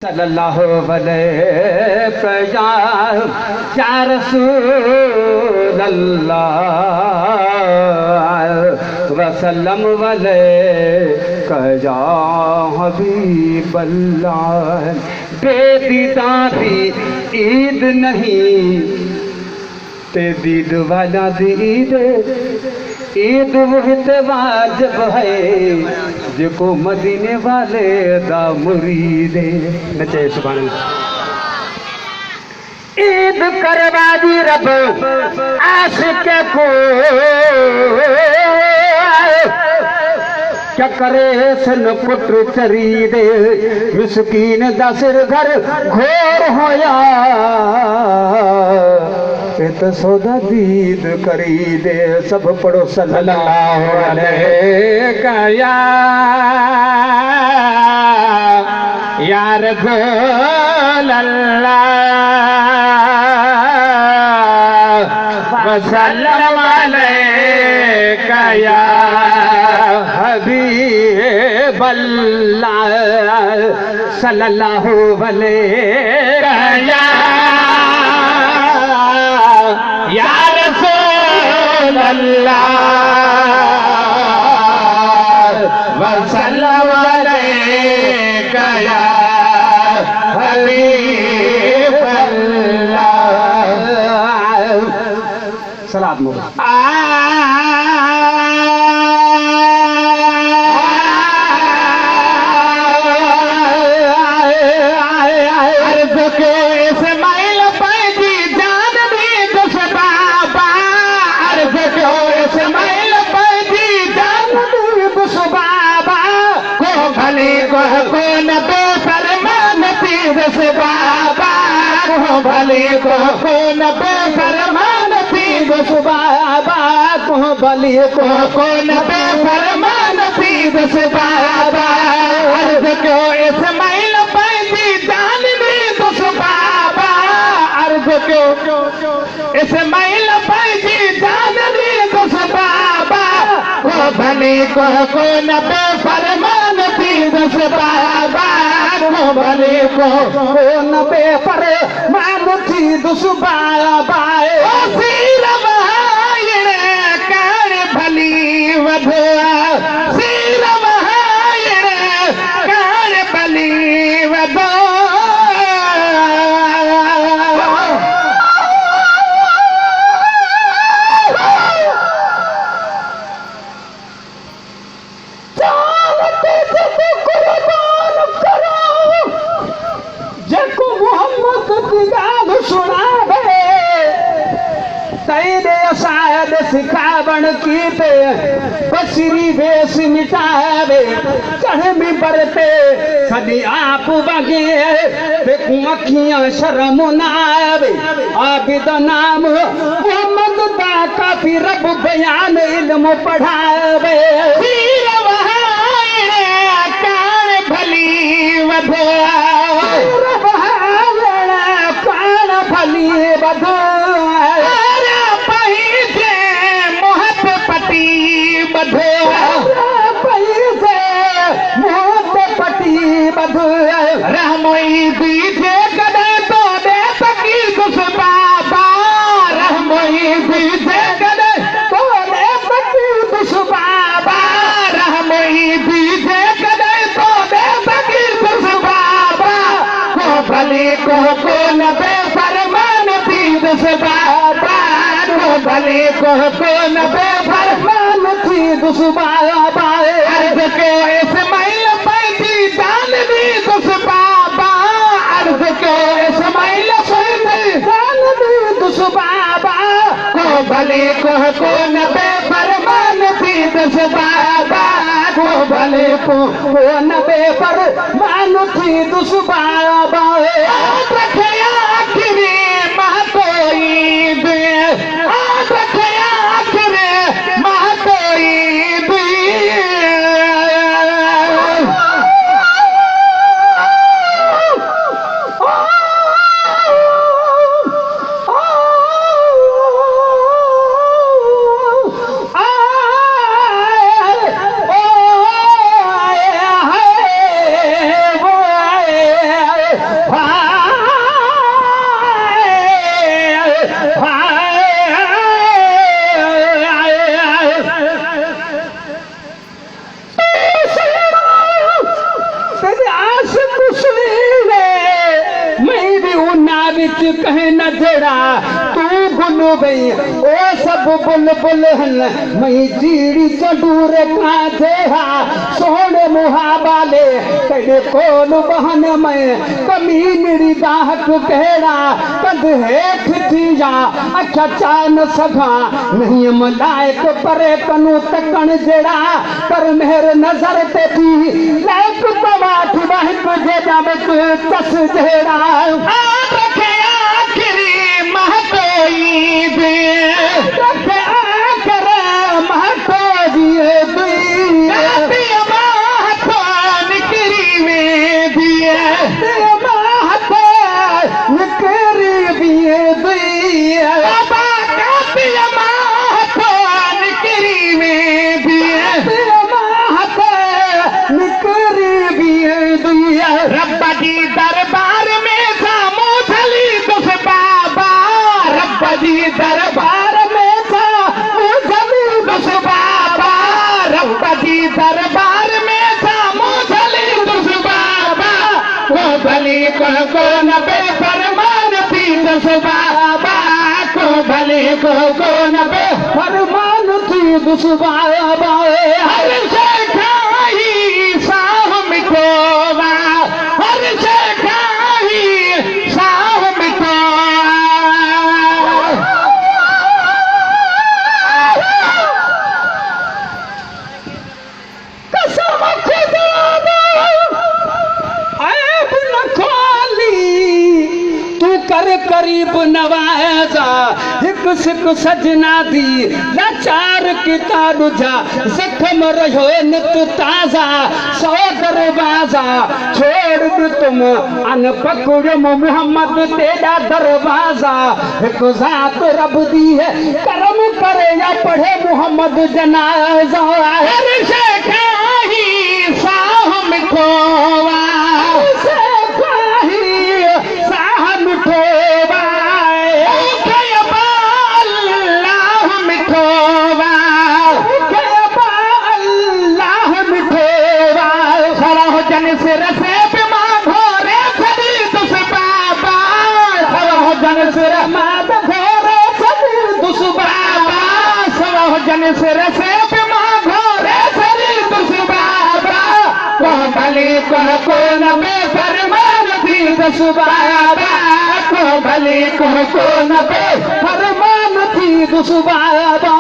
सल्लल्लाहु अलैहि या रसूल अल्लाह वसल्लम अलैका या हबीब अल्लाह। बेदीदा दी ईद नहीं ते दीद वाला दीद ईद वही वाजिब है जिको मदीने वाले दा मुरीद नचे सुभान अल्लाह। ईद करवा दी रब आशिक को क्या करे सन पुत्र चरी दे मिस्कीन दा सिर घर घोर होया तो सौदा दीद करी दे। सब पढ़ो सल्लल्लाहु अलैहि या रसूल अल्लाह वसल्लम अलैका या हबीब अल्लाह सल्लल्लाहु अलैहि या रसूल अल्लाह वसल्लम अलैका या हबीब अल्लाह। सलात मुबारक। भले को न बेफरमान थी बस बाबा को भले को न बेफरमान थी बस बाबा। अर्ज को इस्माइल पैदी जान दी बस बाबा। अर्ज को इस्माइल पैदी जान दी बस बाबा को भले को न बेफरमान थी बस बाबा। भले को न बेफर मान थी दुसबाया बाए सीर महायणे कान भली वधवा सीर महायणे कान भली वधो सिखावण की पे बसरी वेश मिटावे चढ़े में बरते सदी आप वगे देखूं अखियां शर्म न आवे आबिद नाम मोहम्मद दा काफी रब बयान इल्म पढ़ावे सीर वहायणे कान भली वधो कान भली वधो रहमोई बीजे कदे तो दे सकी कुछ बाबा। रहमोई बीजे कदे तो दे सकी कुछ बाबा। रहमोई बीजे कदे तो दे सकी कुछ बाबा। को भले को न बेफरमान थी दुस बाबा। को भले को न बेफरमान थी दुस बाबा। अर्ज के इस्माइल पैदी जान दी दुस बाबा। अर्ज के इस्माइल पैदी जान दी दुस बाबा। को भले को न बेफरमान थी दुस बाबा। को भले को न बेफरमान थी दुस बाबा। रखे आखिरी महतोई दे रखे आखिरी महतोई दे बिच कहे न जड़ा तू गुल गई ओ सब बुलबुल हन मई जीड़ी चडूर का जेहा सोने मुहाबाले तेरे कोल बहन में कमीनड़ी दाहक कहड़ा कद हेठ थिया अच्छा चान सघा नहीं मलाइक परे कनू तकण जड़ा कर मेहर नजर ते थी लाइक पवाठ वाहिक जेड़ा में तस जड़ा रखे आखिरी महतोई दे रखे आखिर महतोई दे रब्बा जी दरबार में सामो झली दुस बाबा रब्बा जी दरबार में सामो झली दुस बाबा रब्बा जी दरबार में सामो झली दुस बाबा को भली को न बेफरमान थी दुस बाबा को भली को न बेफरमान थी दुस बाबा हर शेखाई साह मिठोवा हर शेखाई साह मिठोवा कसम खुदा ऐब न खोली तू कर करीब नवाजा हिक सिक सजना दी लाचार किताब जा जख्म रहो नित ताजा सौ दरवाजा छोड़ दो तुम अन पकड़ मोहम्मद तेरा दरवाजा एक जात रब दी है करम करे या पढ़े मोहम्मद जनाजा हर शेखाही साह मिठोवा साह मिठोवा जन से रसे बिमा घोरे खरी दुस बाबा सवा जन से रमाद घोरे खरी दुस बाबा सवा जन से रसे बिमा घोरे खरी दुस बाबा को भले को न बेफरमान थी दुस बाबा को भले को न बेफरमान थी दुस बाबा